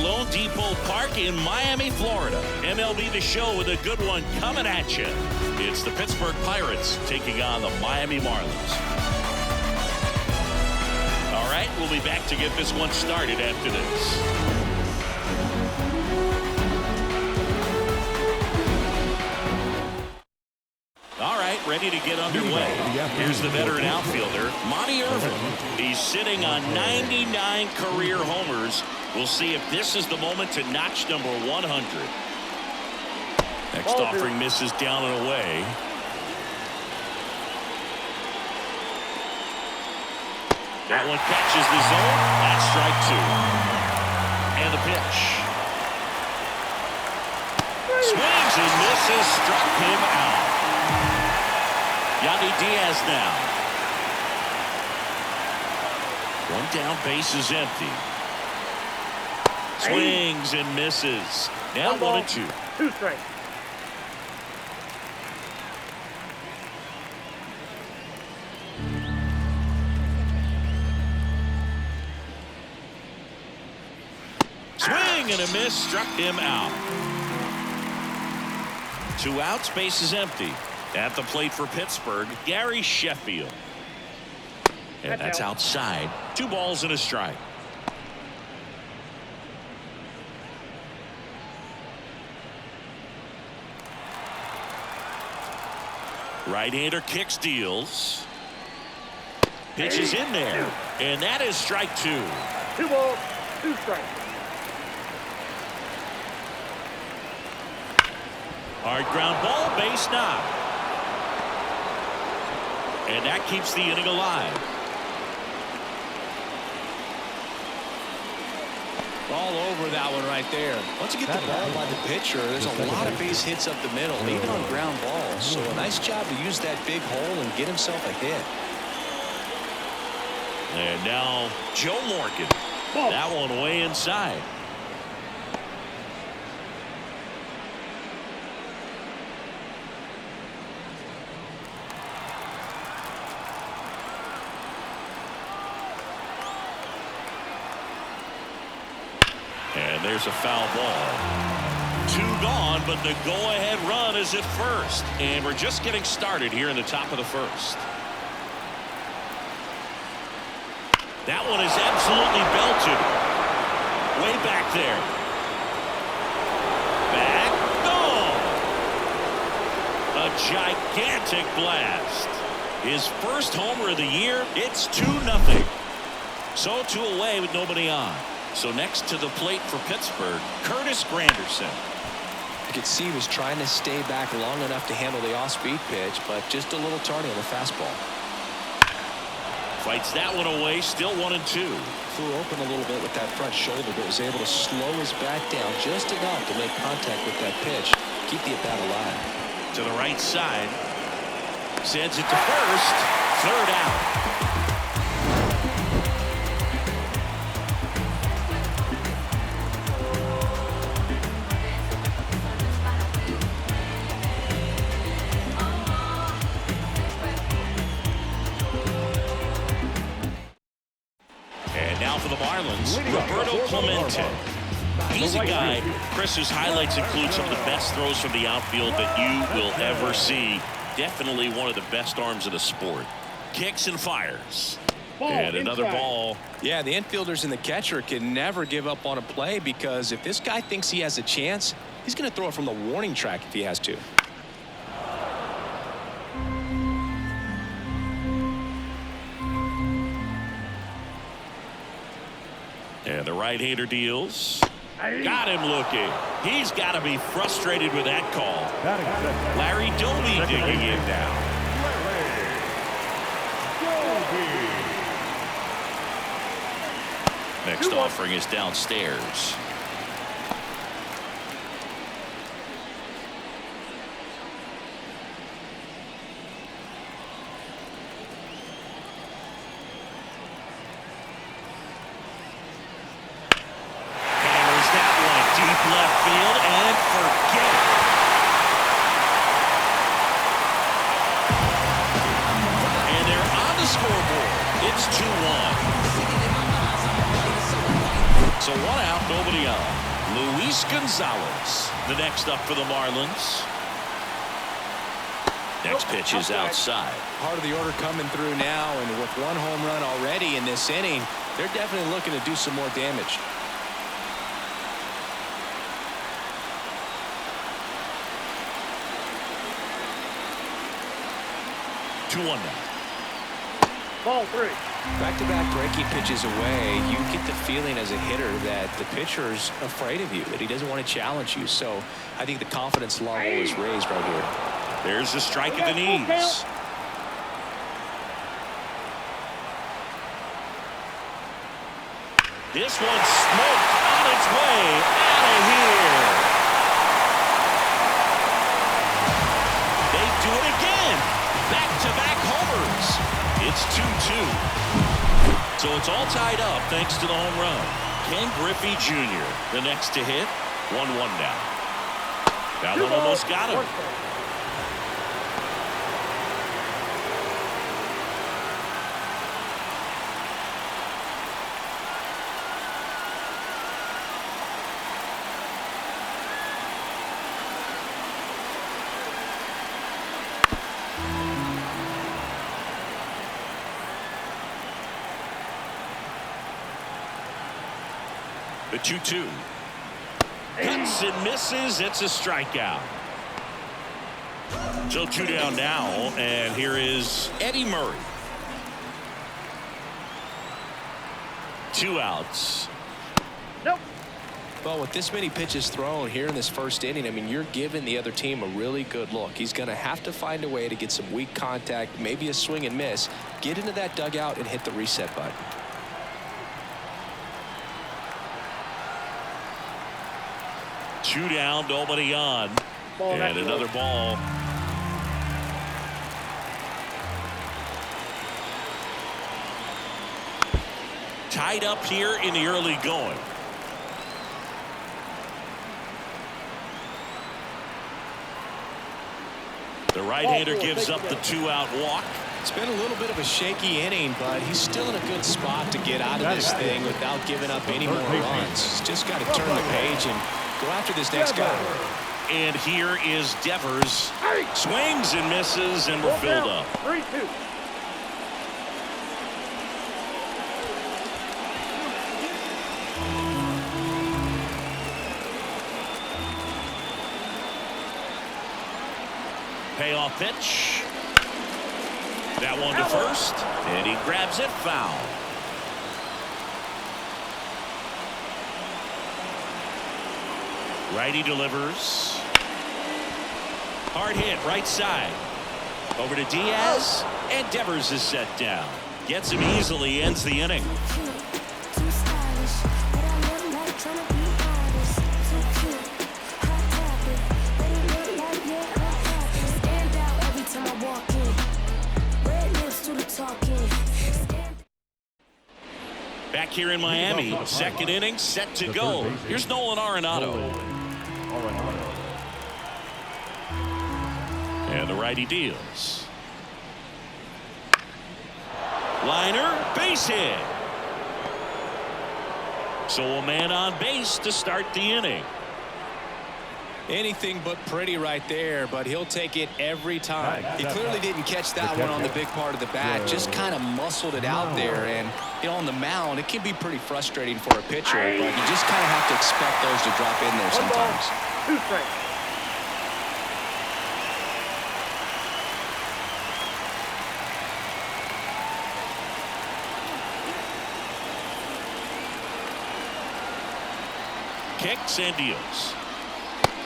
Lone Depot Park in Miami, Florida. MLB The Show with a good one coming at you. It's the Pittsburgh Pirates taking on the Miami Marlins. All right, we'll be back to get this one started after this. All right, ready to get underway. Here's the veteran outfielder, Monty Irvin. He's sitting on 99 career homers. We'll see if this is the moment to notch number 100. Next offering misses down and away. That one catches the zone. That's strike 2. And the pitch. Swings and misses. Struck him out. Yandy Diaz now. One down, base is empty. Swings and misses. Now 1-2. 2 strikes. Swing and a miss, struck him out. 2 outs, base is empty. At the plate for Pittsburgh, Gary Sheffield. And that's outside. 2 balls and a strike. Right-hander kicks, deals. Pitch is in there. And that is strike 2. 2 balls, 2 strikes. Hard ground ball, base knock. And that keeps the inning alive. All over that one right there. Once you get the ball by the pitcher, there's a lot of base hits up the middle, even on ground balls. So a nice job to use that big hole and get himself a hit. And now Joe Morgan. That one way inside. And there's a foul ball. 2 gone, but the go-ahead run is at first. And we're just getting started here in the top of the first. That one is absolutely belted. Way back there. Back. Gone. A gigantic blast. His first homer of the year. It's 2-0. So 2 away with nobody on. So next to the plate for Pittsburgh, Curtis Granderson. You could see he was trying to stay back long enough to handle the off-speed pitch, but just a little tardy on the fastball. Fights that one away, still 1-2. Flew open a little bit with that front shoulder, but was able to slow his back down just enough to make contact with that pitch. Keep the at-bat alive. To the right side. Sends it to first. 3rd out. For the Marlins, Roberto Clemente. He's a guy, Chris, whose highlights include some of the best throws from the outfield that you will ever see. Definitely one of the best arms of the sport. Kicks and fires. And another ball. Yeah, the infielders and the catcher can never give up on a play, because if this guy thinks he has a chance, he's going to throw it from the warning track if he has to. And the right-hander deals. Got him looking. He's got to be frustrated with that call. Larry Doby digging in now. Next offering is downstairs. Left field and forget it. And they're on the scoreboard. It's 2-1. So 1 out, nobody on. Luis Gonzalez, the next up for the Marlins. Next pitch is outside. Part of the order coming through now, and with 1 home run already in this inning, they're definitely looking to do some more damage. 2-1 now. Ball 3. Back-to-back breaking pitches away, you get the feeling as a hitter that the pitcher's afraid of you, that he doesn't want to challenge you. So I think the confidence level is raised right here. There's a strike at the knees. This one's smoked on its way out of here. They do it again. Back-to-back homers. It's 2-2. So it's all tied up thanks to the home run. Ken Griffey Jr., the next to hit. 1-1 now. That one almost got him. The 2-2. Cuts and misses. It's a strikeout. So 2 down now, and here is Eddie Murray. 2 outs. Nope. Well, with this many pitches thrown here in this first inning, I mean, you're giving the other team a really good look. He's going to have to find a way to get some weak contact, maybe a swing and miss, get into that dugout and hit the reset button. Two down, nobody on. And another ball. Tied up here in the early going. The right-hander gives up the 2-out walk. It's been a little bit of a shaky inning, but he's still in a good spot to get out of this thing without giving up any more runs. He's just got to turn the page and go after this next guy. And here is Devers. Swings and misses, and we're filled up. 3-2. Payoff pitch. That one to first, and he grabs it foul. Righty delivers. Hard hit right side. Over to Diaz, and Devers is set down. Gets him easily, ends the inning. Back here in Miami, second inning set to go. Here's Nolan Arenado. And the righty deals. Liner, base hit. So a man on base to start the inning. Anything but pretty right there, but he'll take it every time. He clearly didn't catch that one on the big part of the bat, just kind of muscled it out there. And you know, on the mound, it can be pretty frustrating for a pitcher, but you just kind of have to expect those to drop in there sometimes. 2 strikes. Kicks and deals.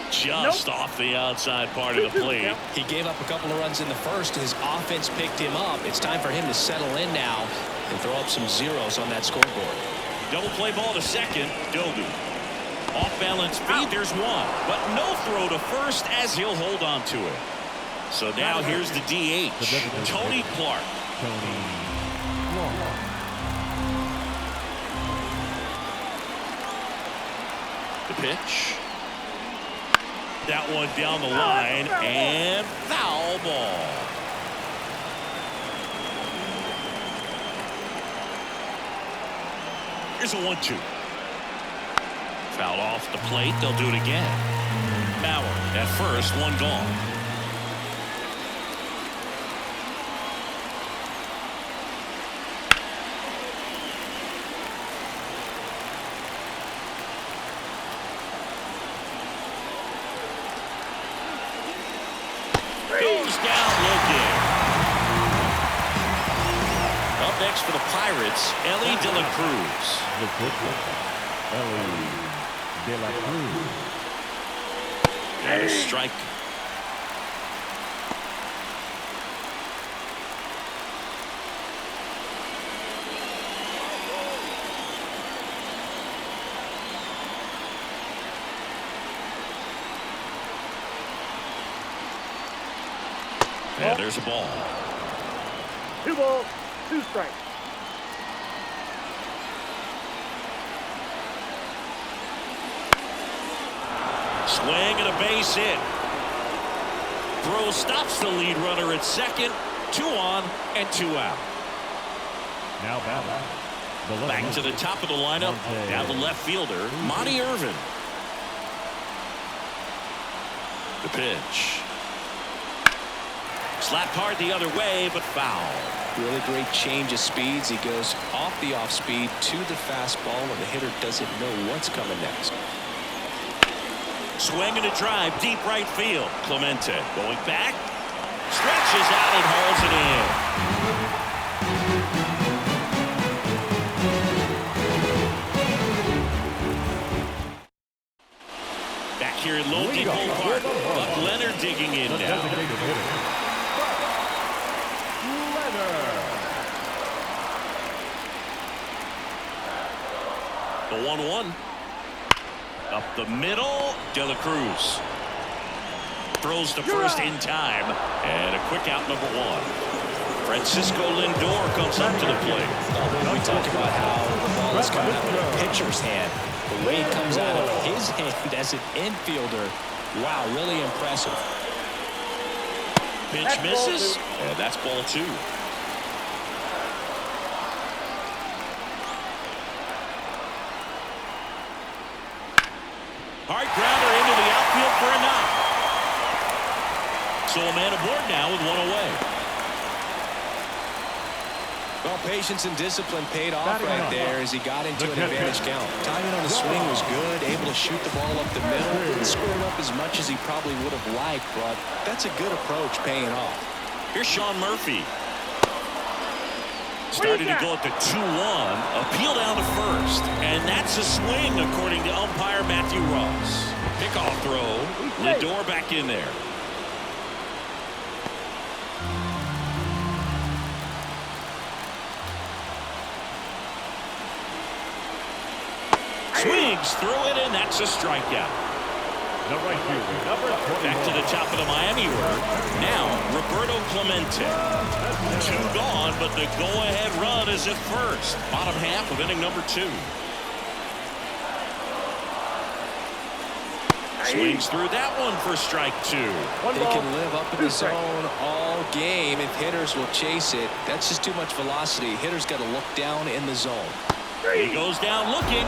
Just off the outside part of the plate. He gave up a couple of runs in the first. His offense picked him up. It's time for him to settle in now and throw up some zeros on that scoreboard. Double play ball to second. Doby. Off balance feed. There's one. But no throw to first as he'll hold on to it. So now here's the DH. Tony Clark. The pitch. That one down the line, and foul ball. Here's a 1-2. Foul off the plate. They'll do it again. Bauer at first, one gone. Goes down looking. Up next for the Pirates, Ellie De La Cruz. Ellie De La Cruz. And a strike. And there's a ball. 2 balls, 2 strikes. Swing and a base hit. Throw stops the lead runner at second. 2 on and 2 out. Now batting. Back to the top of the lineup. Now the left fielder, Monty Irvin. The pitch. Slapped hard the other way, but foul. Really great change of speeds. He goes off the off speed to the fastball, and the hitter doesn't know what's coming next. Swing and a drive, deep right field. Clemente going back. Stretches out and hauls it in. Back here in Lone Depot Park. Buck Leonard digging in now. The 1-1. Up the middle, De La Cruz. Throws to first in time. And a quick out, number 1. Francisco Lindor comes up to the plate. Although we talk about how the ball is coming out of a pitcher's hand, the way it comes out of his hand as an infielder, wow, really impressive. Pitch misses, and that's ball 2. Hard grounder into the outfield for a knock. So a man aboard now with 1 away. Well, patience and discipline paid off right there as he got into an advantage count. Timing on the swing was good, able to shoot the ball up the middle. Didn't square it up as much as he probably would have liked, but that's a good approach paying off. Here's Sean Murphy. Started to go at the 2-1. Appeal down to first. And that's a swing, according to umpire Matthew Ross. Pickoff throw. Lindor back in there. Swings through it, and that's a strikeout. Back to the top of the Miami order. Now, Roberto Clemente. 2 gone, but the go-ahead run is at first. Bottom half of inning number 2. Swings through that one for strike 2. They can live up in the zone all game if hitters will chase it. That's just too much velocity. Hitters got to look down in the zone. He goes down looking.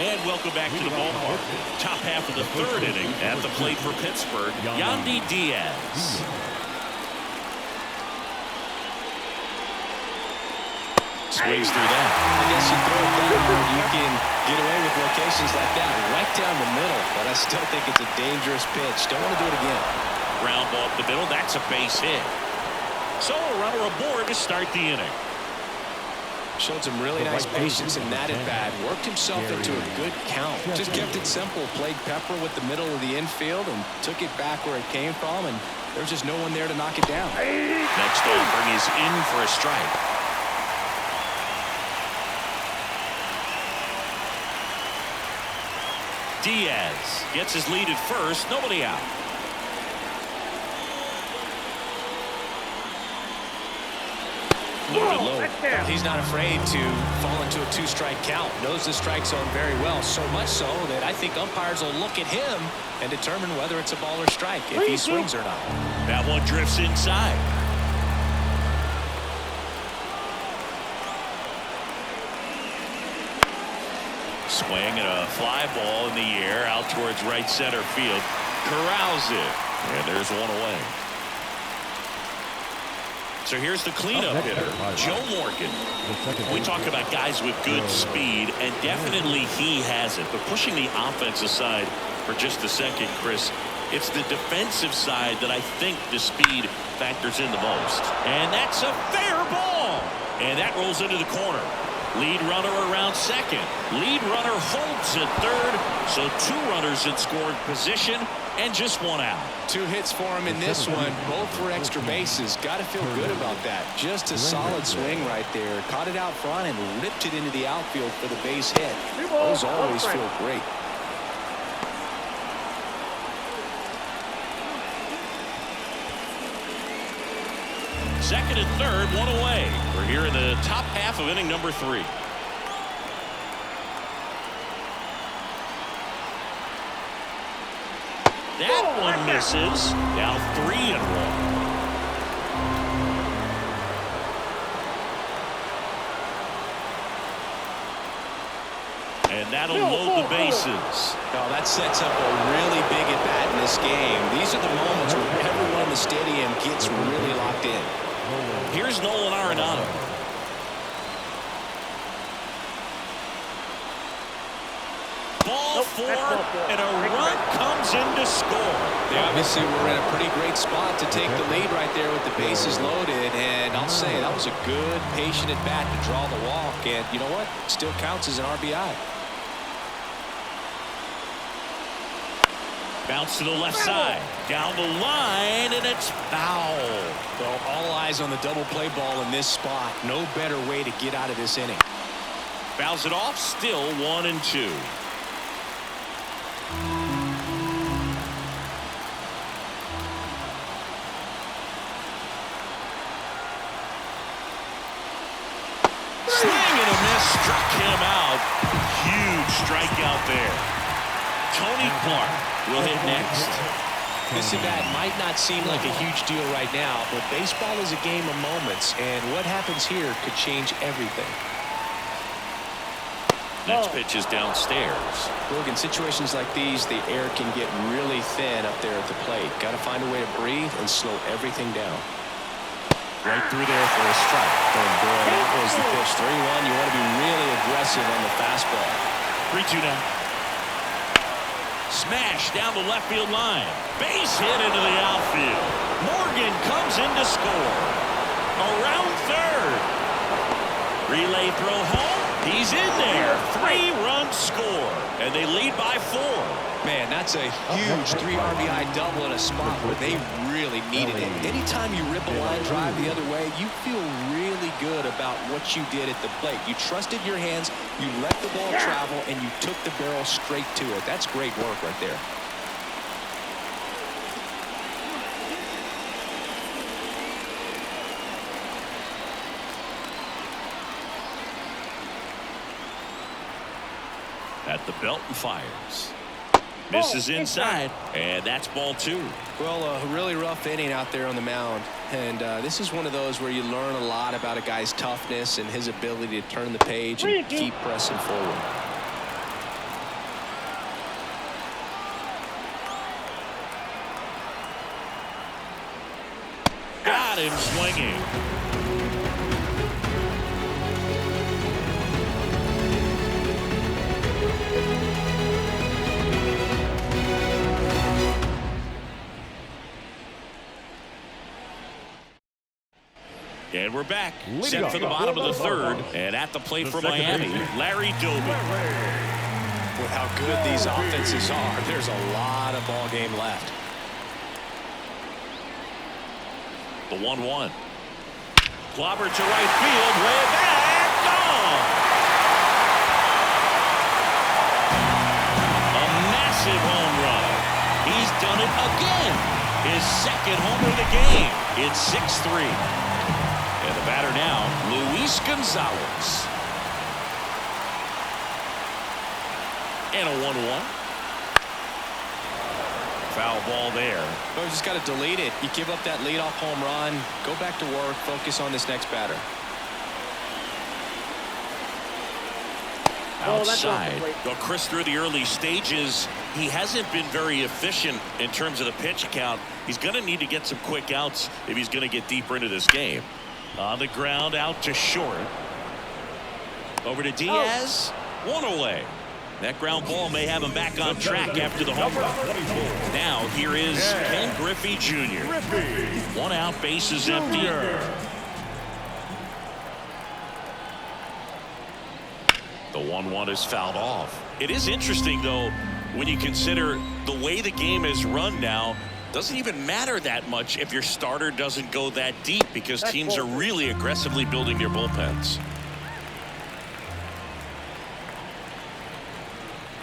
And welcome back to the ballpark. Top half of the 3rd inning. At the plate for Pittsburgh, Yandy Diaz. Swings through that. I guess you throw it that hard, you can get away with locations like that right down the middle, but I still think it's a dangerous pitch. Don't want to do it again. Ground ball up the middle. That's a base hit. So a runner aboard to start the inning. Showed some really nice patience in that at-bat. Worked himself into a good count. Just kept it simple. Played pepper with the middle of the infield and took it back where it came from, and there's just no one there to knock it down. Next offering is in for a strike. Diaz gets his lead at first. Nobody out. loaded low. He's not afraid to fall into a 2-strike count. Knows the strike zone very well, so much so that I think umpires will look at him and determine whether it's a ball or strike, if he swings or not. That one drifts inside. Swing and a fly ball in the air out towards right center field. Corrals it. And there's one away. So here's the cleanup hitter, Joe Morgan. We talk about guys with good speed, and definitely he has it. But pushing the offense aside for just a second, Chris, it's the defensive side that I think the speed factors in the most. And that's a fair ball. And that rolls into the corner. Lead runner around second. Lead runner holds at third. So 2 runners in scoring position and just 1 out. 2 hits for him in this one, both for extra bases. Got to feel good about that. Just a solid swing right there. Caught it out front and ripped it into the outfield for the base hit. Those always feel great. Second and third, 1 away. We're here in the top half of inning number 3. That one misses. Now 3-1. And that'll load the bases. Oh, that sets up a really big at bat in this game. These are the moments where everyone in the stadium gets really locked in. Here's Nolan Arenado. Ball 4, and a run comes in to score. They obviously were in a pretty great spot to take the lead right there with the bases loaded, and I'll say that was a good, patient at bat to draw the walk, and you know what? It still counts as an RBI. Bounce to the left side, down the line, and it's foul. Well, all eyes on the double play ball in this spot. No better way to get out of this inning. Fouls it off, still 1-2. Swing and a miss, struck him out. Huge strikeout there. Tony Clark will hit next. This at bat might not seem like a huge deal right now, but baseball is a game of moments, and what happens here could change everything. Next pitch is downstairs. Look, in situations like these, the air can get really thin up there at the plate. Got to find a way to breathe and slow everything down. Right through there for a strike. Oh boy, that was the pitch. 3-1. You want to be really aggressive on the fastball. 3-2 now. Smash down the left field line. Base hit into the outfield. Morgan comes in to score. Around third. Relay throw home. He's in there. 3-run score. And they lead by 4. Man, that's a huge 3 RBI double in a spot where they really needed it. Anytime you rip a line drive the other way, you feel really good about what you did at the plate. You trusted your hands, you let the ball travel, and you took the barrel straight to it. That's great work right there. At the belt and fires. Misses inside, and that's ball 2. Well, a really rough inning out there on the mound, and this is one of those where you learn a lot about a guy's toughness and his ability to turn the page and keep pressing forward. Got him swinging. And we're back. Set for the bottom of the third. And at the plate for Miami, Larry Doby. With how good these offenses are, there's a lot of ball game left. The 1-1. Clobber to right field. Way back. Gone. A massive home run. He's done it again. His second homer of the game. It's 6-3. And The batter now, Luis Gonzalez. And a 1-1. Foul ball there. Well, you just got to delete it. You give up that leadoff home run, go back to work, focus on this next batter. Outside. Well, Chris, through the early stages, he hasn't been very efficient in terms of the pitch count. He's going to need to get some quick outs if he's going to get deeper into this game. On the ground, out to short. Over to Diaz. One away. That ground ball may have him back on track after the home run. Now here is Ken Griffey Jr. 1 out, bases empty. The 1-1 is fouled off. It is interesting, though, when you consider the way the game is run now. Doesn't even matter that much if your starter doesn't go that deep, because teams are really aggressively building their bullpens.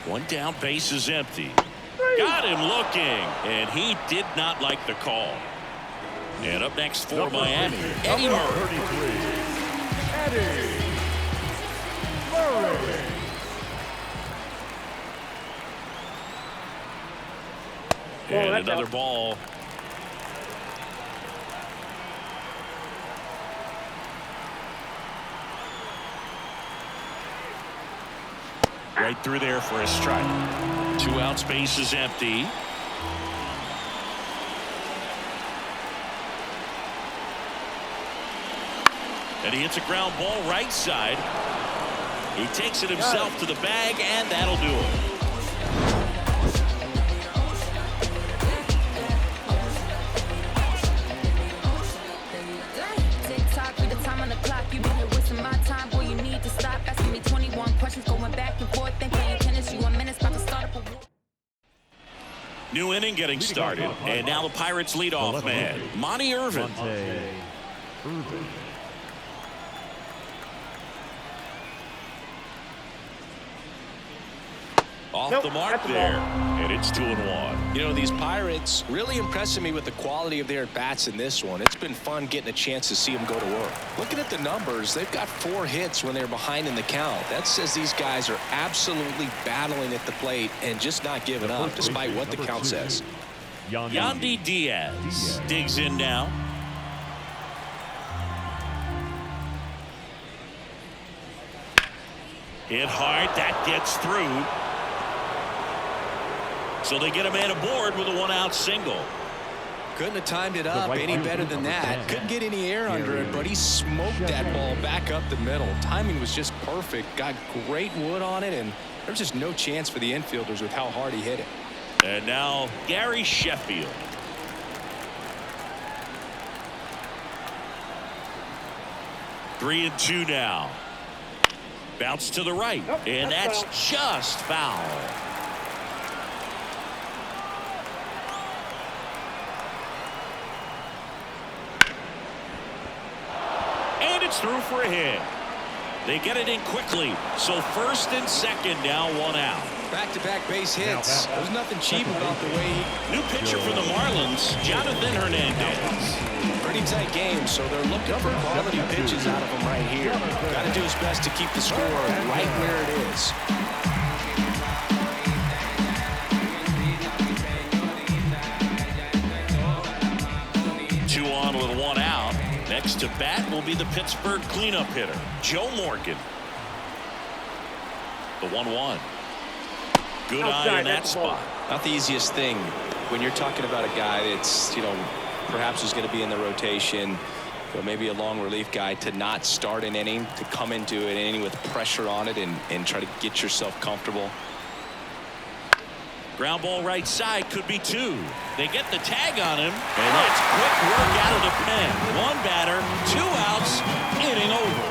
1 down, base is empty. Got him looking, and he did not like the call. And up next for Miami, Eddie Murray. Eddie Murray. And another ball. Right through there for a strike. 2 outs, base is empty. And he hits a ground ball right side. He takes it himself to the bag, and that'll do it. New inning getting started, and now the Pirates leadoff man, Monty Irvin. Off the mark there, and it's 2-1. You know, these Pirates really impressing me with the quality of their at-bats in this one. It's been fun getting a chance to see them go to work. Looking at the numbers, they've got 4 hits when they're behind in the count. That says these guys are absolutely battling at the plate and just not giving up, despite what the count says. Yandy Diaz digs in now. Hit hard, that gets through. So they get a man aboard with a 1-out single. Couldn't have timed it up any better than that. Couldn't get any air under it, but he smoked that ball back up the middle. Timing was just perfect. Got great wood on it, and there's just no chance for the infielders with how hard he hit it. And now Gary Sheffield. Three and two now. Bounce to the right, and that's just foul. And it's through for a hit. They get it in quickly, so first and second now, 1 out. Back-to-back base hits. There's nothing cheap about the way New pitcher for the Marlins, Jonathan Hernandez. Pretty tight game, so they're looking for quality pitches out of him right here. Got to do his best to keep the score right where it is. Two on with 1 out. Next to bat will be the Pittsburgh cleanup hitter, Joe Morgan. The 1-1. Good eye in that spot. Not the easiest thing when you're talking about a guy that's, perhaps is going to be in the rotation, but maybe a long relief guy, to not start an inning, to come into an inning with pressure on it and try to get yourself comfortable. Ground ball right side, could be 2. They get the tag on him, and that's quick work out of the pen. 1 batter, 2 outs, inning over.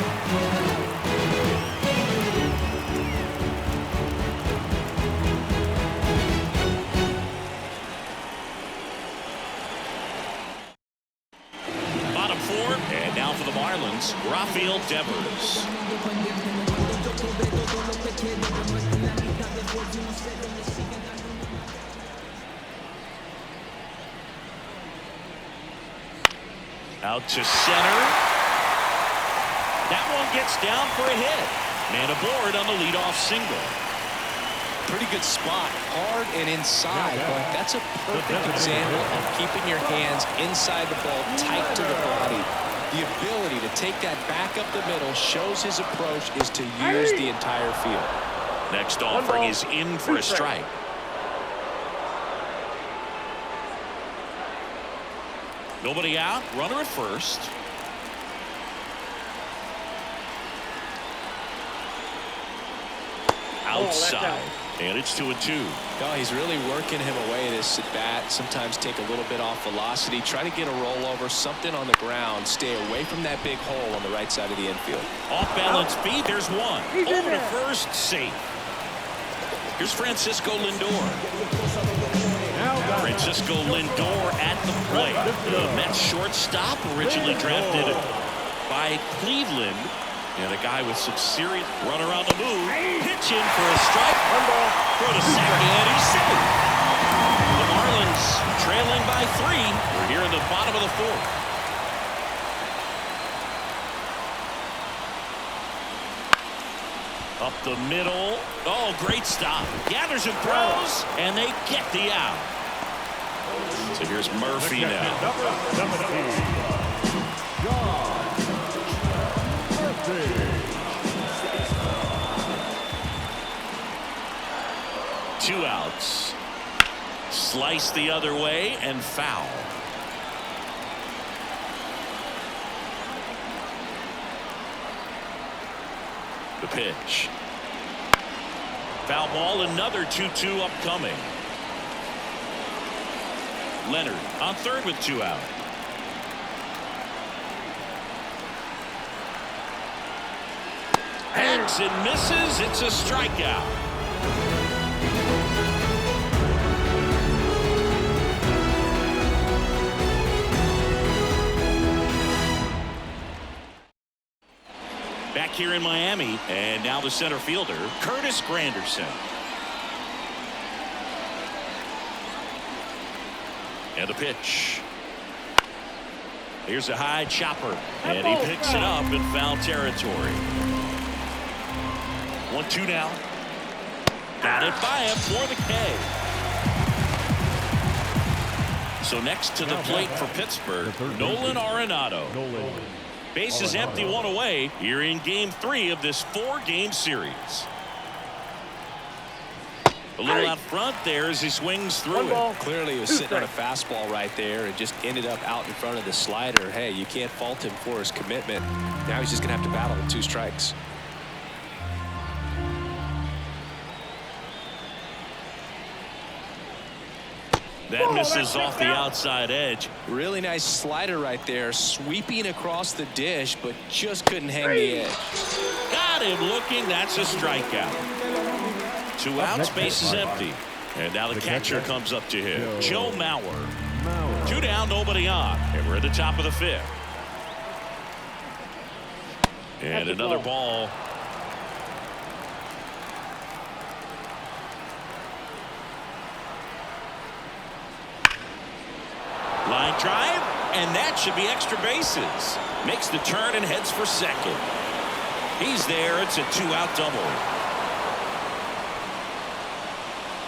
Bottom 4, and now for the Marlins, Rafael Devers. Out to center. That one gets down for a hit. Man aboard on the leadoff single. Pretty good spot, hard and inside, but that's a perfect example of keeping your hands inside the ball, tight to the body. The ability to take that back up the middle shows his approach is to use the entire field. Next offering is in for a strike. Nobody out, runner at first. Outside, and it's 2-2. No, he's really working him away this at bat. Sometimes take a little bit off velocity, try to get a rollover, something on the ground, stay away from that big hole on the right side of the infield. Off balance feed, there's one. Over to first, safe. Here's Francisco Lindor. Francisco Lindor at the plate. The Mets shortstop, originally drafted by Cleveland. And a guy with some serious run around the move. Pitch in for a strike. Throw to second. He's safe. The Marlins trailing by 3. We're here in the bottom of the 4th. Up the middle. Oh, great stop. Gathers and throws, and they get the out. So here's Murphy now. Number 2 outs. Slice the other way and foul. The pitch. Foul ball, another 2-2 upcoming. Leonard on third with 2 out. Hacks and misses. It's a strikeout. Back here in Miami, and now the center fielder, Curtis Granderson. And the pitch. Here's a high chopper, and he picks it up in foul territory. 1-2 now. Got it by him for the K. So next to the plate for Pittsburgh, Nolan Arenado. Bases empty, 1 away here in game 3 of this 4-game series. A little out front there as he swings through it. Clearly he was sitting on a fastball right there and just ended up out in front of the slider. Hey, you can't fault him for his commitment. Now he's just going to have to battle with 2 strikes. That misses off the outside edge. Really nice slider right there, sweeping across the dish, but just couldn't hang the edge. Got him looking. That's a strikeout. 2 outs, base is empty. And now the catcher comes up to him, Joe Mauer. 2 down, nobody on. And we're at the top of the 5th. And another ball. Line drive, and that should be extra bases. Makes the turn and heads for second. He's there. It's a 2-out double.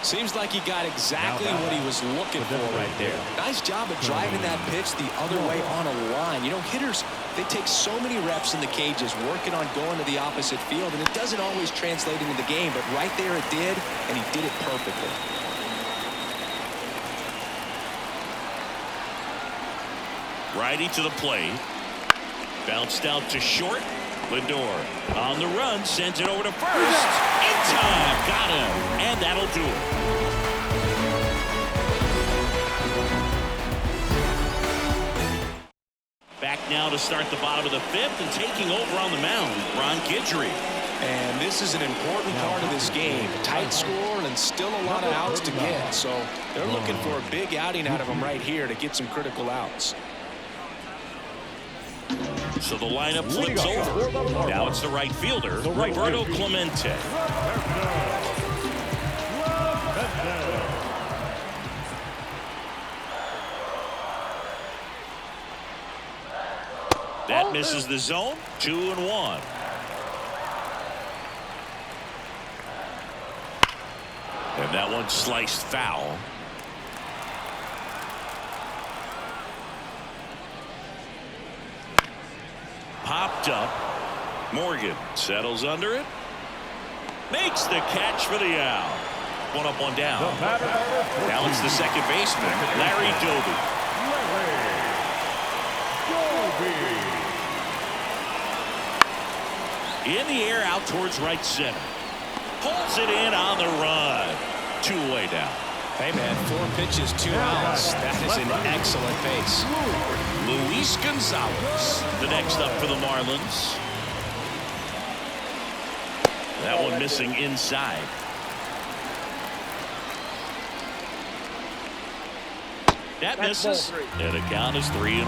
Seems like he got exactly what he was looking for right there. Nice job of driving that pitch the other way on a line. You know, hitters, they take so many reps in the cages working on going to the opposite field, and it doesn't always translate into the game, but right there it did, and he did it perfectly. Righty to the plate. Bounced out to short. Lindor on the run, sends it over to first. In time, got him, and that'll do it. Back now to start the bottom of the 5th, and taking over on the mound, Ron Guidry. And this is an important part of this game. Tight score and still a lot of outs to get. So they're looking for a big outing out of him right here to get some critical outs. So the lineup flips over. Now it's the right fielder, Roberto Clemente. That That misses the zone. 2-1. And that one sliced foul. Popped up. Morgan settles under it. Makes the catch for the out. One up, one down. Now it's the second baseman, Larry Doby. In the air out towards right center. Pulls it in on the run. 2-away down. Hey, man, 4 pitches, 2 outs. That is an excellent pace. Luis Gonzalez, the next up for the Marlins. That one missing inside. That misses, and the count is 3-1.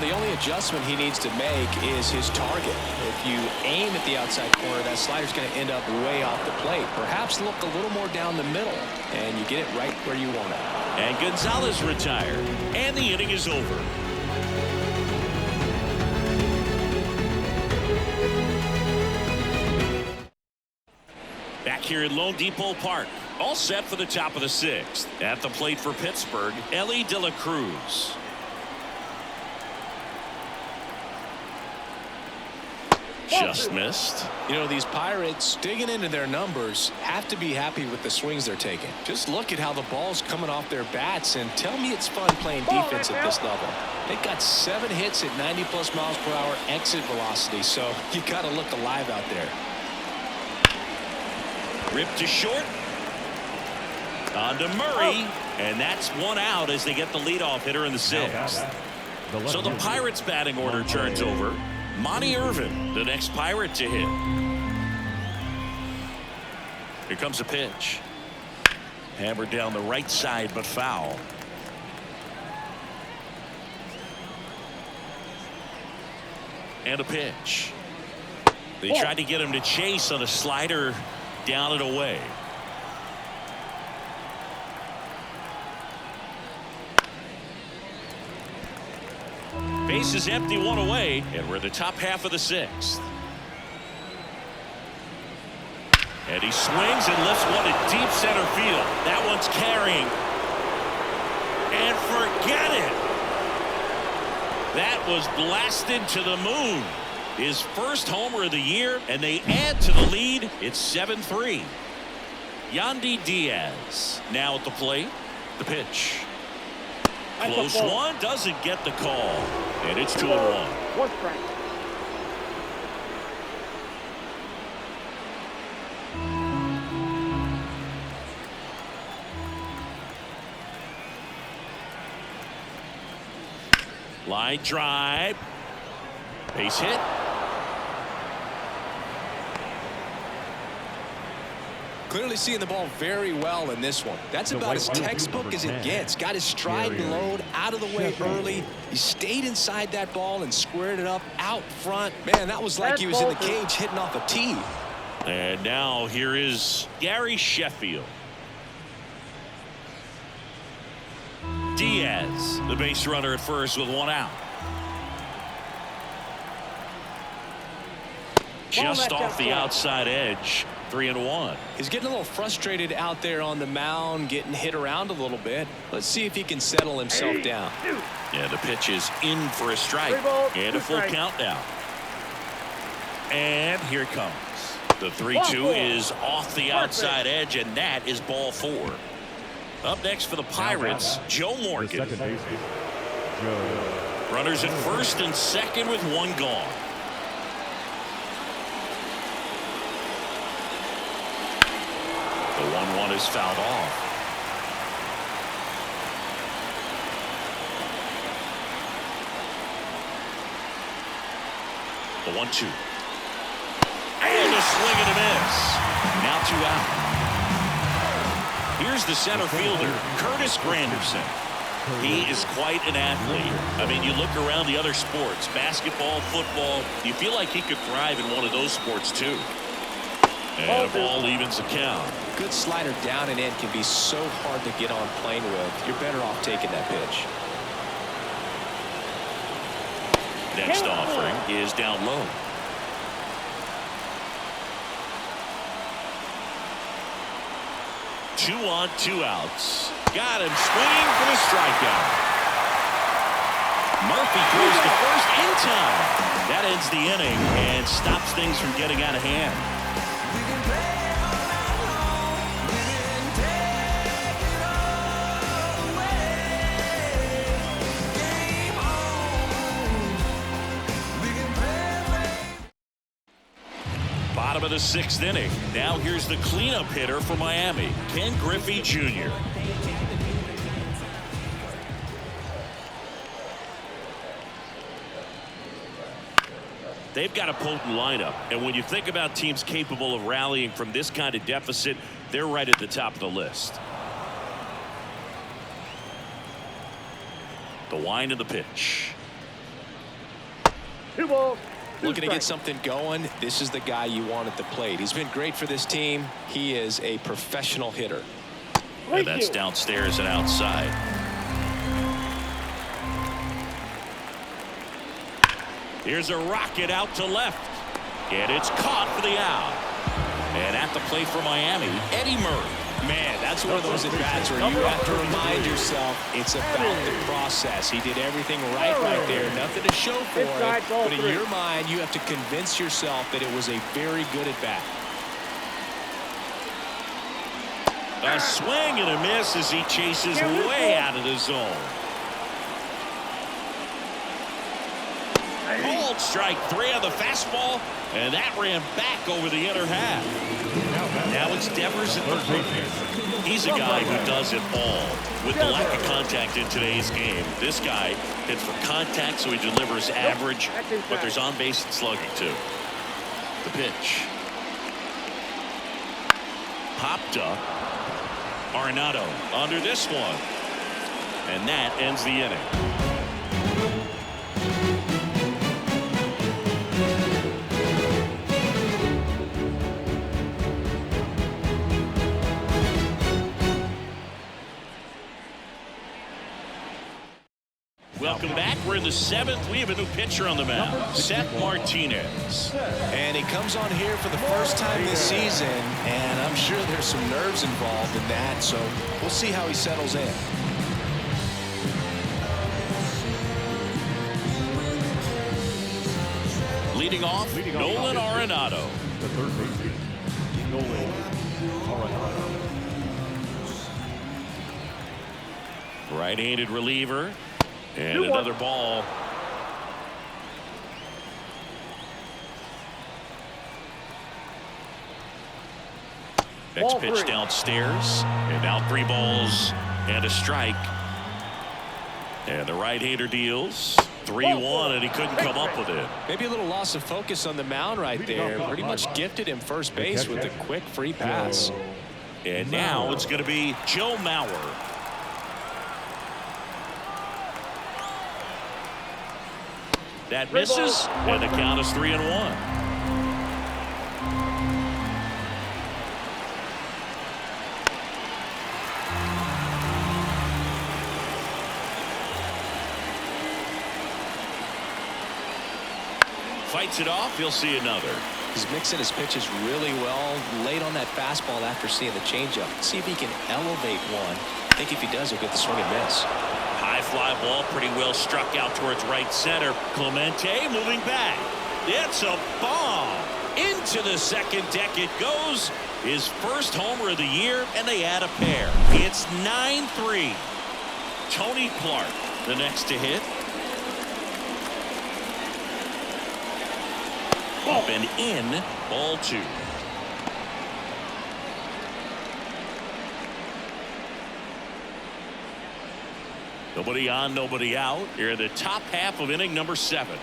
The only adjustment he needs to make is his target. If you aim at the outside corner, that slider's going to end up way off the plate. Perhaps look a little more down the middle, and you get it right where you want it. And Gonzalez retired, and the inning is over. Back here at Lone Depot Park. All set for the top of the 6th. At the plate for Pittsburgh, Ellie De La Cruz. Just missed. You know, these Pirates, digging into their numbers, have to be happy with the swings they're taking. Just look at how the ball's coming off their bats, and tell me it's fun playing defense at this level. They got 7 hits at 90+ miles per hour exit velocity, so you got to look alive out there. Ripped to short. On to Murray, and that's 1 out as they get the leadoff hitter in the 6th. So the Pirates batting order turns over. Monty Irvin, the next Pirate to hit. Here comes a pitch. Hammered down the right side, but foul. And a pitch. They tried to get him to chase on a slider down and away. Base is empty, 1 away, and we're in the top half of the 6th. And he swings and lifts one to deep center field. That one's carrying. And forget it. That was blasted to the moon. His first homer of the year, and they add to the lead. It's 7-3. Yandy Diaz now at the plate. The pitch. Close one, doesn't get the call. And it's 2-1. Line drive. Base hit. Clearly seeing the ball very well in this one. That's about as textbook as it gets. Got his stride and load out of the way early. He stayed inside that ball and squared it up out front. Man, that was like he was in the cage hitting off a tee. And now here is Gary Sheffield. Diaz, the base runner at first with 1 out. Just off the outside edge. 3-1. He's getting a little frustrated out there on the mound, getting hit around a little bit. Let's see if he can settle himself down. Yeah, the pitch is in for a strike. And a full count now. And here it comes. The 3-2 is off the outside edge, and that is ball 4. Up next for the Pirates, Joe Morgan. Runners at first and second with 1 gone. The 1-1 is fouled off. The 1-2. And a swing and a miss. Now 2 out. Here's the center fielder, Curtis Granderson. He is quite an athlete. I mean, you look around the other sports, basketball, football, you feel like he could thrive in one of those sports too. And a ball evens the count. Good slider down and in can be so hard to get on plane with. You're better off taking that pitch. Next offering is down low. Two on, two outs. Got him swinging for the strikeout. Murphy throws to first in time. That ends the inning and stops things from getting out of hand. Bottom of the sixth inning. Now here's the cleanup hitter for Miami, Ken Griffey Jr. They've got a potent lineup, and when you think about teams capable of rallying from this kind of deficit, they're right at the top of the list. The wind of the pitch. 2 balls. Looking to get something going. This is the guy you want at the plate. He's been great for this team. He is a professional hitter. And that's downstairs and outside. Here's a rocket out to left. And it's caught for the out. And at the plate for Miami, Eddie Murray. Man, that's one of those at-bats where you have to remind yourself it's about the process. He did everything right there. Nothing to show for it. But in your mind, you have to convince yourself that it was a very good at-bat. A swing and a miss as he chases way out of the zone. Called strike 3 on the fastball, and that ran back over the inner half. Now it's Devers at third base. He's a guy who does it all. With the lack of contact in today's game, this guy hits for contact, so he delivers average, but there's on base and slugging too. The pitch. Popped up. Arenado under this one, and that ends the inning. Welcome back. We're in the 7th. We have a new pitcher on the mound, Seth Martinez. And he comes on here for the first time this season, and I'm sure there's some nerves involved in that, so we'll see how he settles in. Leading off, Nolan Arenado. The third baseman, Nolan Arenado. Right-handed reliever. And another ball. Next pitch downstairs. And now 3 balls and a strike. And the right-hander deals 3-1, and he couldn't come up with it. Maybe a little loss of focus on the mound right there. Pretty much gifted him first base with a quick free pass. And now it's going to be Joe Mauer. That misses, and the count is 3-1. Fights it off. He'll see another. He's mixing his pitches really well. Late on that fastball after seeing the changeup. See if he can elevate one. I think if he does, he'll get the swing and miss. High fly ball, pretty well struck out towards right center. Clemente moving back. It's a bomb. Into the second deck it goes. His first homer of the year, and they add a pair. It's 9-3. Tony Clark, the next to hit. Up and in, ball 2. Nobody on, nobody out. Here in the top half of inning number 7.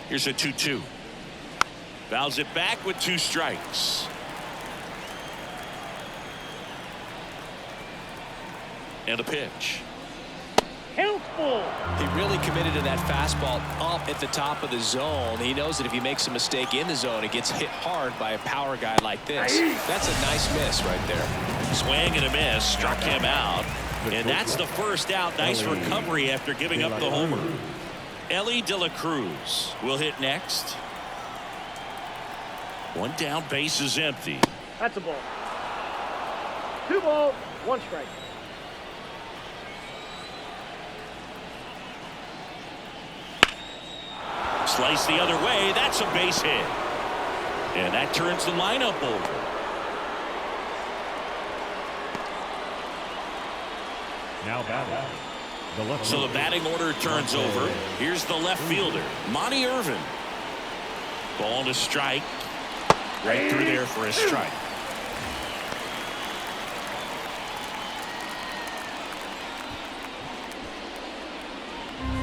Here's a 2-2. Fouls it back with 2 strikes. And a pitch. Count full. He really committed to that fastball up at the top of the zone. He knows that if he makes a mistake in the zone, it gets hit hard by a power guy like this. That's a nice miss right there. Swing and a miss, struck him out. And that's the first out. Nice recovery after giving up the homer. Ellie De La Cruz will hit next. One down, base is empty. That's a ball. 2 balls, 1 strike. Slice the other way. That's a base hit. And that turns the lineup over. Now batting. So the batting order turns over. Here's the left fielder, Monty Irvin. Ball to strike. Right through there for a strike.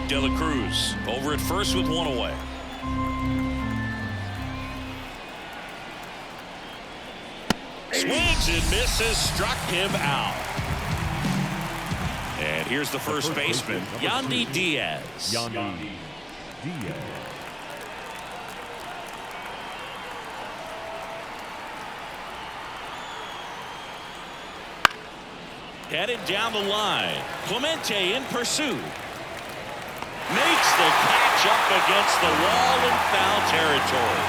De La Cruz over at first with 1 away. Swings and misses, struck him out. And here's the first baseman, Yandy Diaz. Yandy Diaz. Headed down the line. Clemente in pursuit. Makes the catch up against the wall in foul territory.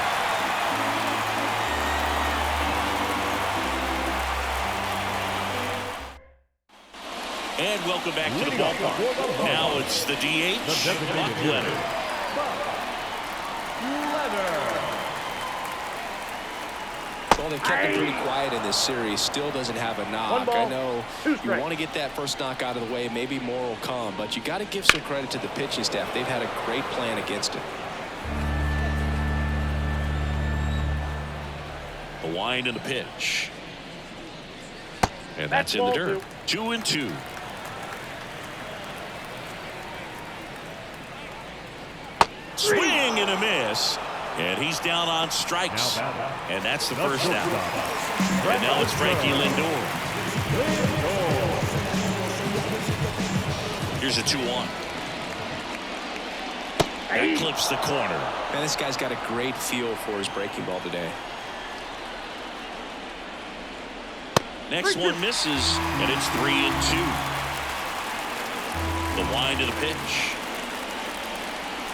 And welcome back to the ballpark. Now it's the DH, Buck Leonard. Well, they've kept him pretty quiet in this series. Still doesn't have a knock. I know you want to get that first knock out of the way. Maybe more will come, but you got to give some credit to the pitching staff. They've had a great plan against it. The wind and the pitch. And that's in the dirt. 2-2. Swing and a miss. And he's down on strikes. And that's the first out. And now it's Frankie Lindor. Here's a 2-1. That clips the corner. Man, this guy's got a great feel for his breaking ball today. Next one misses, and it's 3-2. The wind of the pitch.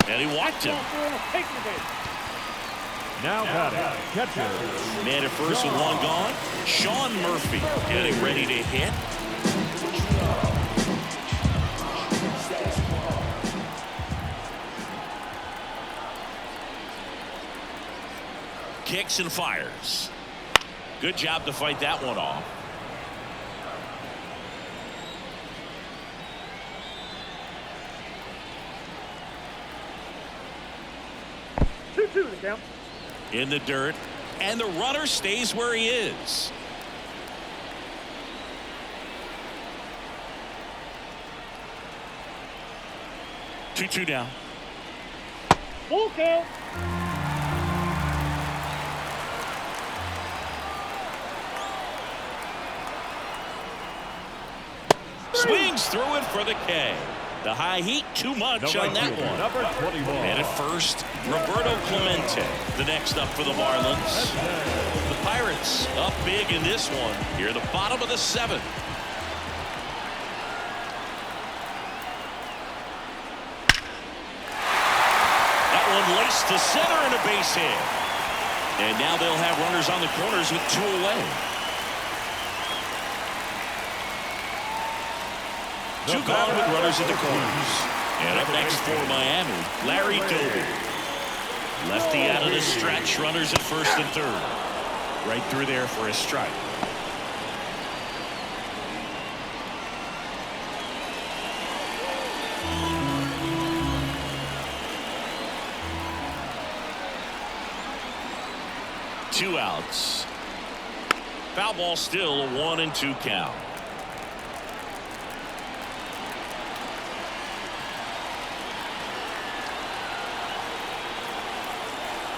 And he walked him. Now batting, catcher. Man at first with 1 gone. Sean Murphy getting ready to hit. Kicks and fires. Good job to fight that one off. Two the count. In the dirt, and the runner stays where he is. Two down. Full count. Swings through it for the K. The high heat, too much on that one. Number 21. And at first, Roberto Clemente, the next up for the Marlins. The Pirates up big in this one. Here at the bottom of the 7th. That one laced to center and a base hit. And now they'll have runners on the corners with 2 away. 2 gone with runners at the corners. And up next for Miami, Larry Doby. Lefty out of the stretch, runners at first and third. Right through there for a strike. Two outs. Foul ball still a 1-2 count.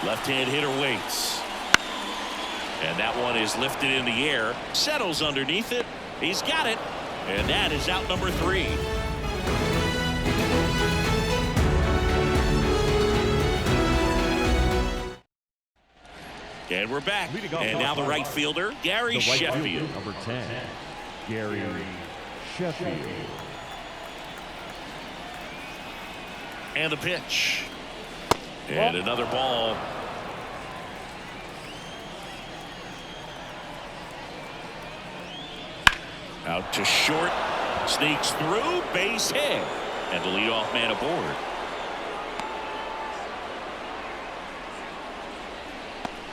Left-hand hitter waits. And that one is lifted in the air. Settles underneath it. He's got it. And that is out number 3. And we're back. Leading off And now the right fielder, Gary the right Sheffield. fielder, number 10, Gary Sheffield. And the pitch. And another ball. Out to short. Sneaks through. Base hit. And the leadoff man aboard.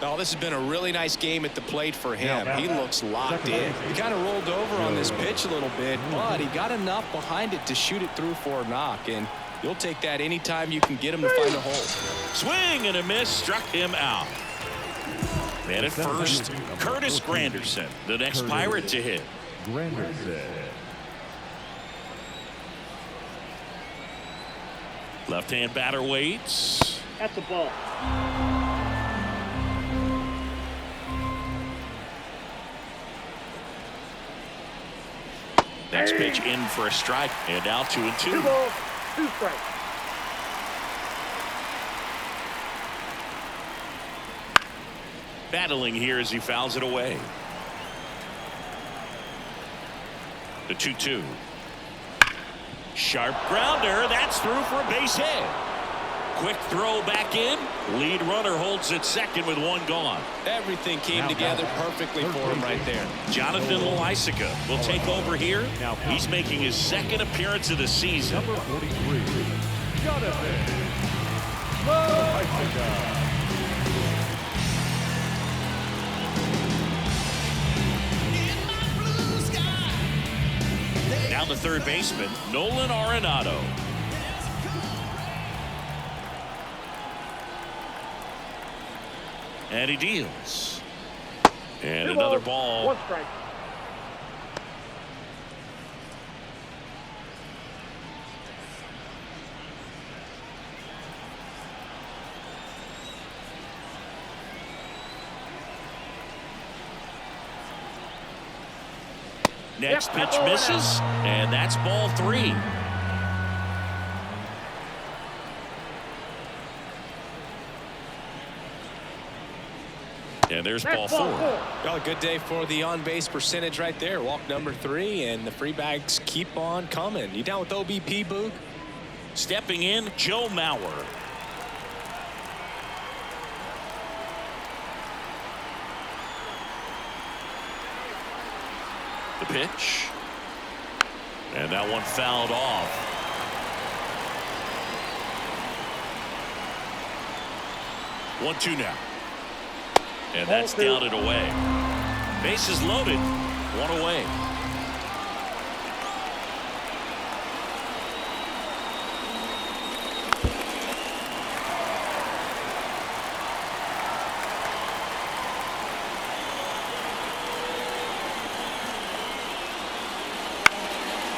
Oh, this has been a really nice game at the plate for him. He looks locked in. He kind of rolled over on this pitch a little bit, but he got enough behind it to shoot it through for a knock. And you'll take that anytime you can get him to find a hole. Swing and a miss. Struck him out. Man at first, Curtis Granderson, the next Pirate to hit. Granderson. Left-hand batter waits. That's a ball. Next pitch in for a strike. And now 2-2. 2 balls, 2 strikes. Battling here as he fouls it away. The 2-2. Sharp grounder. That's through for a base hit. Quick throw back in. Lead runner holds at second with 1 gone. Everything came together perfectly for him right there. Jonathan Loaisiga will take over here. He's making his 2nd appearance of the season. Number 43, Jonathan Loaisiga. Now the third baseman, Nolan Arenado. And he deals. And 2 another balls, ball. 1 strike. Next Yep, pitch that ball went misses. And that's ball 3. And there's ball 4. Well, a good day for the on-base percentage right there. Walk number 3, and the free bags keep on coming. You down with OBP, Boog? Stepping in, Joe Mauer. The pitch. And that one fouled off. One, 2 now. And that's down and away. Bases loaded. 1 away.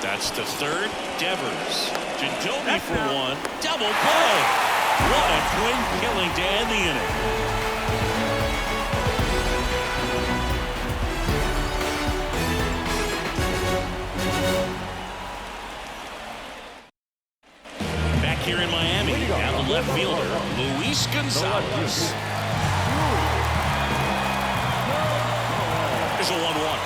That's to third. Devers. Jadomi for 1. Double play. What a twin killing to end the inning. Back here in Miami, now the left fielder, Luis Gonzalez. There's a 1-1.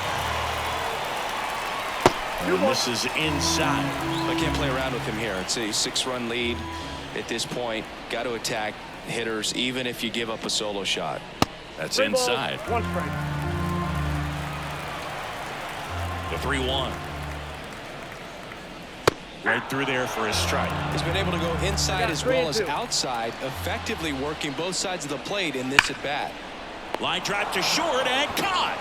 And this is inside. I can't play around with him here. It's a 6-run lead at this point. Got to attack hitters even if you give up a solo shot. That's 3 inside. balls, 1 strike. The 3-1. Right through there for a strike. He's been able to go inside as well as outside, effectively working both sides of the plate in this at-bat. Line drive to short and caught.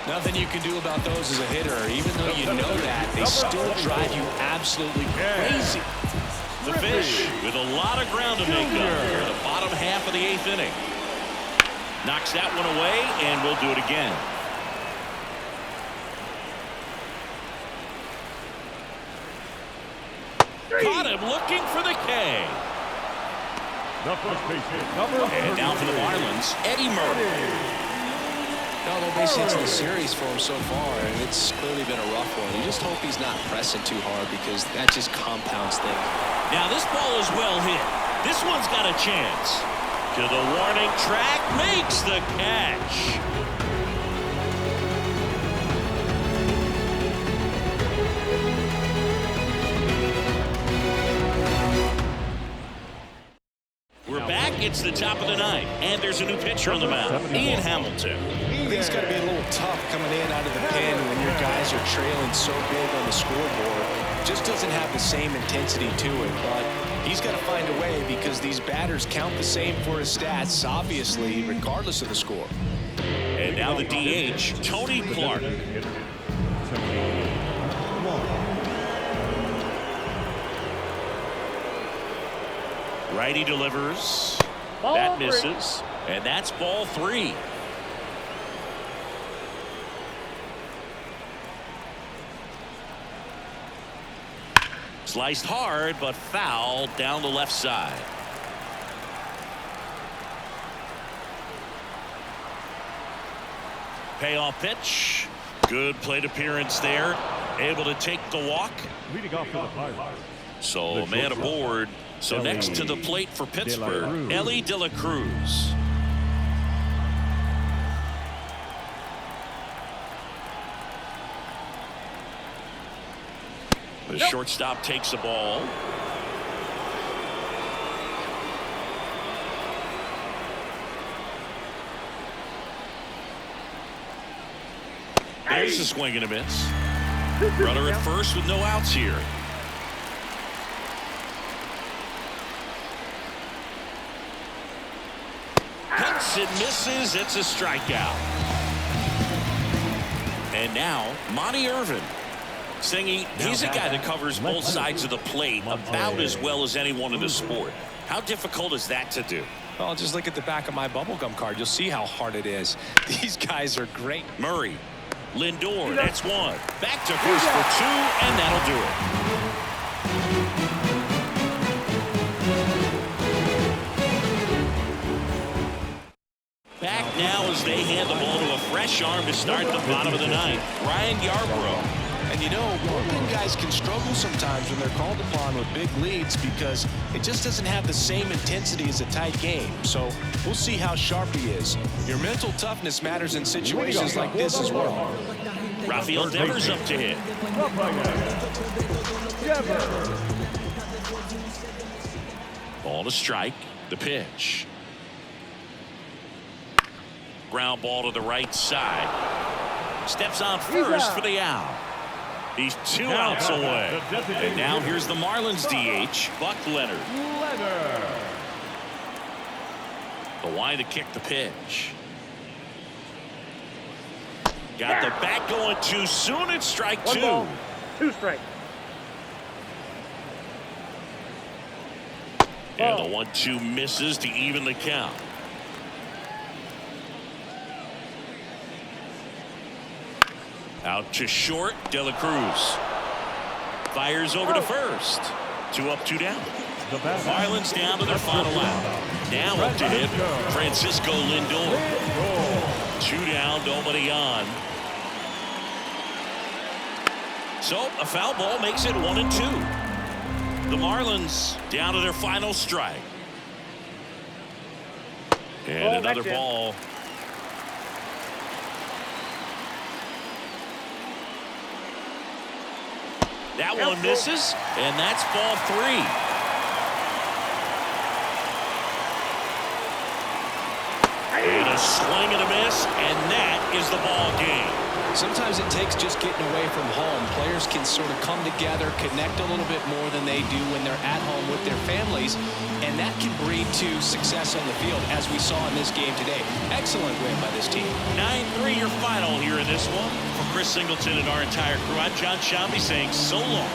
Nothing you can do about those as a hitter. Even though you know that, they still drive you absolutely crazy. The Fish with a lot of ground to make up here in the bottom half of the 8th inning. Knocks that one away, and we'll do it again. Caught him looking for the K. The first baseman, And now for the Marlins, Eddie Murray. No base hits in the series for him so far, and it's clearly been a rough one. You just hope he's not pressing too hard because that just compounds things. Now this ball is well hit. This one's got a chance. To the warning track, makes the catch. We're back. It's the top of the ninth, and there's a new pitcher on the mound, Ian Hamilton. I think it's got to be a little tough coming in out of the pen when your guys are trailing so big on the scoreboard. Just doesn't have the same intensity to it, but he's got to find a way because these batters count the same for his stats, obviously, regardless of the score. And now the DH, Tony Clark. Righty delivers. That misses. And that's ball 3. Sliced hard, but foul down the left side. Payoff pitch. Good plate appearance there. Able to take the walk. Leading off for the Pirates. So man aboard. So next to the plate for Pittsburgh, Ellie De La Cruz. The shortstop takes the ball. There's a swing and a miss. Runner at first with no outs here. Hits and misses. It's a strikeout. And now Monty Irvin. Singy, he's a guy that covers both sides of the plate about as well as anyone in the sport. How difficult is that to do? Well, just look at the back of my bubblegum card. You'll see how hard it is. These guys are great. Murray. Lindor, that's one. Back to first for 2, and that'll do it. Back now as they hand the ball to a fresh arm to start the bottom of the ninth, Ryan Yarbrough. And you know, bullpen guys can struggle sometimes when they're called upon with big leads because it just doesn't have the same intensity as a tight game. So we'll see how sharp he is. Your mental toughness matters in situations like this as well. Rafael Devers up to hit. Ball to strike. The pitch. Ground ball to the right side. Steps on first for the out. He's 2 outs away. And now here's the Marlins DH, Buck Leonard. The line to kick the pitch. Got the bat going too soon. It's strike 2. 2 strikes. And the 1-2 misses to even the count. Out to short, De La Cruz. Fires over to first. 2 up, 2 down. Marlins down to their final out. Now up to hit Francisco Lindor. 2 down, nobody on. So a foul ball makes it 1-2. The Marlins down to their final strike. And another ball. That one misses, and that's ball 3. And a swing and a miss, and that is the ball game. Sometimes it takes just getting away from home. Players can sort of come together, connect a little bit more than they do when they're at home with their families, and that can breed to success on the field, as we saw in this game today. Excellent win by this team. 9-3 your final here in this one. For Chris Singleton and our entire crew, I'm John Shambi saying so long.